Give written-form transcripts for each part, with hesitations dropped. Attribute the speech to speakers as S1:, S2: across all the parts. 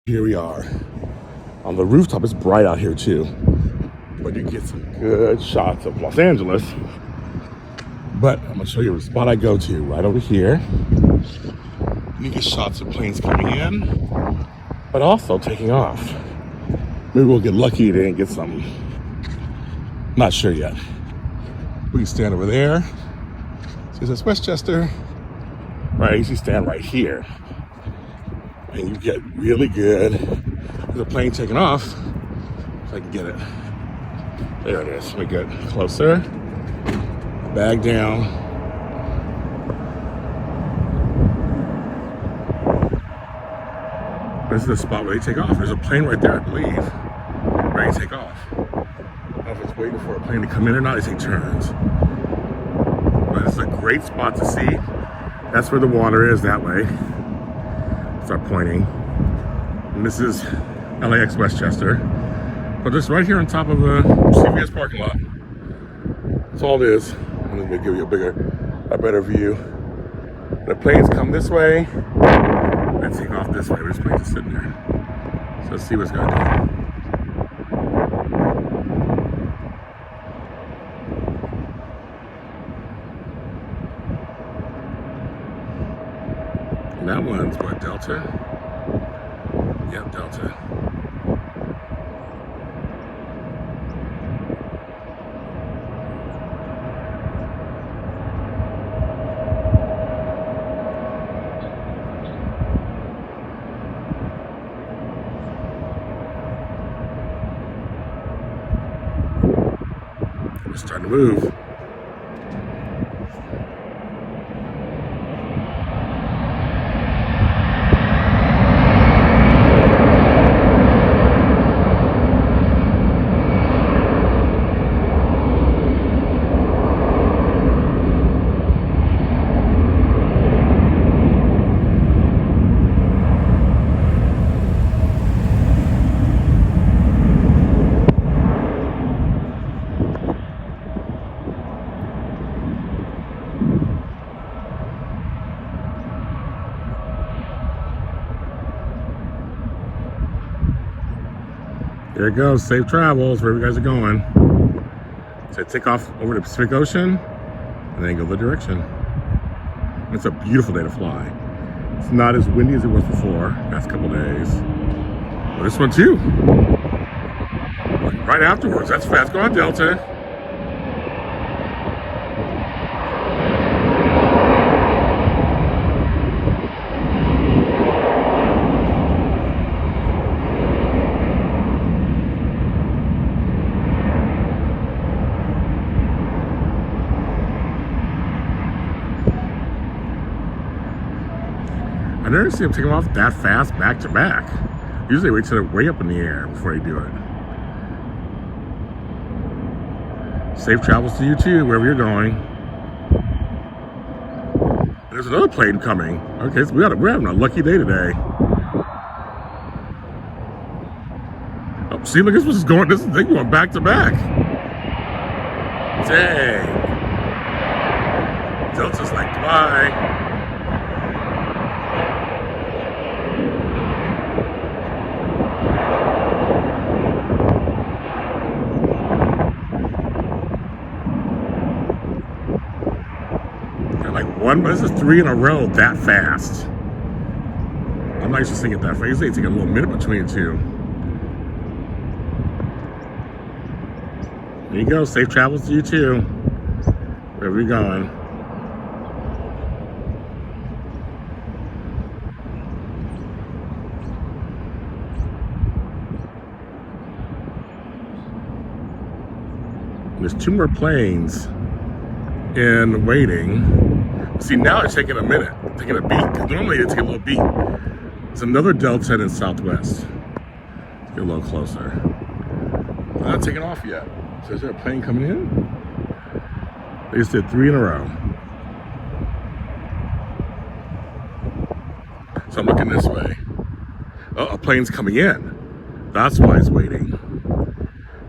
S1: Here we are on the rooftop. It's bright out here too, but you get some good shots of Los Angeles. But I'm gonna show you the spot I go to right over here. You get shots of planes coming in, but also taking off. Maybe we'll get lucky today and get some. Not sure yet. We can stand over there. See, this is Westchester. Right, you can stand right here. And you get really good. There's a plane taking off. If I can get it. There it is. Let me get closer. Bag down. This is the spot where they take off. There's a plane right there, I believe, ready to take off. I don't know if it's waiting for a plane to come in or not. They take turns. But this is a great spot to see. That's where the water is, that way. Start pointing. And this is LAX Westchester. But just right here on top of the CVS parking lot. That's all it is. And let me give you a better view. The planes come this way and take off this way. This plane's just sitting there. So let's see what's going to do. And that one's what, Delta? Yep, Delta. It's starting to move. There it goes, safe travels, wherever you guys are going. So take off over the Pacific Ocean, and then go the direction. It's a beautiful day to fly. It's not as windy as it was before, past couple days. But this one too. Right afterwards, that's fast. Go on, Delta. I never see them take them off that fast back to back. Usually they wait till they're way up in the air before they do it. Safe travels to you too, wherever you're going. There's another plane coming. Okay, so we're having a lucky day today. Oh, see, look, this is they going back to back. Dang. Delta's like, bye. This is 3 in a row that fast. I'm not just thinking that fast. Usually it's like a little minute between the two. There you go. Safe travels to you too, wherever you're going. There's 2 more planes in waiting. See, now it's taking a minute, taking a beat. Normally it's taking a little beat. It's another Delta in Southwest. Let's get a little closer. They're not taking off yet. So is there a plane coming in? They just did 3 in a row. So I'm looking this way. Oh, a plane's coming in. That's why it's waiting.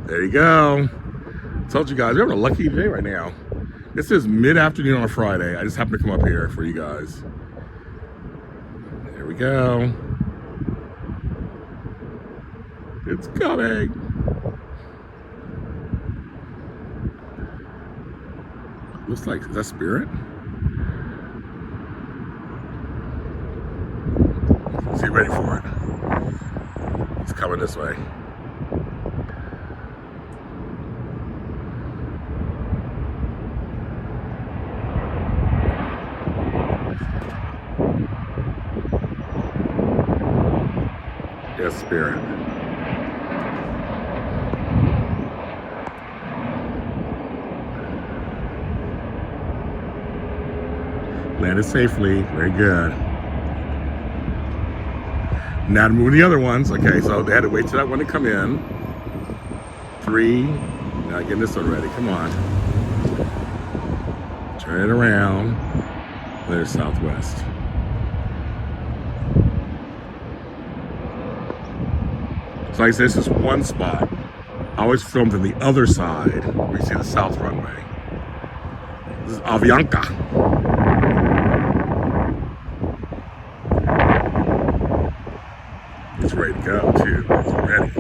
S1: There you go. Told you guys, we're having a lucky day right now. This is mid-afternoon on a Friday. I just happened to come up here for you guys. There we go. It's coming. Looks like, is that Spirit? Is he ready for it? It's coming this way. Yes, Spirit. Landed safely. Very good. Now to move the other ones. Okay, so they had to wait till that one to come in. 3. Now getting this one ready. Come on. Turn it around. There's Southwest. So like I said, this is one spot. I always filmed on the other side where you see the South Runway. This is Avianca. It's ready to go too. It's ready.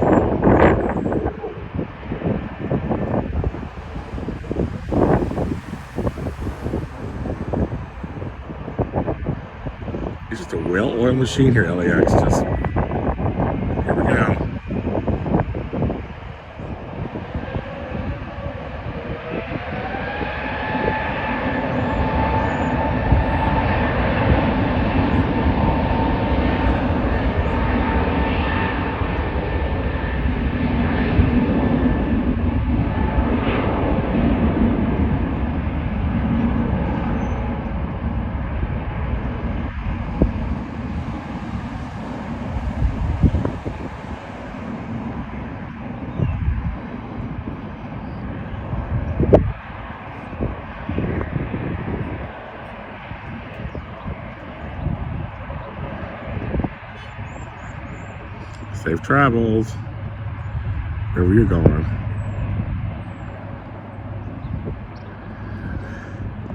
S1: It's just a well-oiled machine here, LAX. Just here we go. Safe travels, wherever you're going.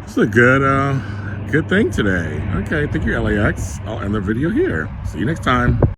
S1: It's a good thing today. Okay, thank you, LAX. I'll end the video here. See you next time.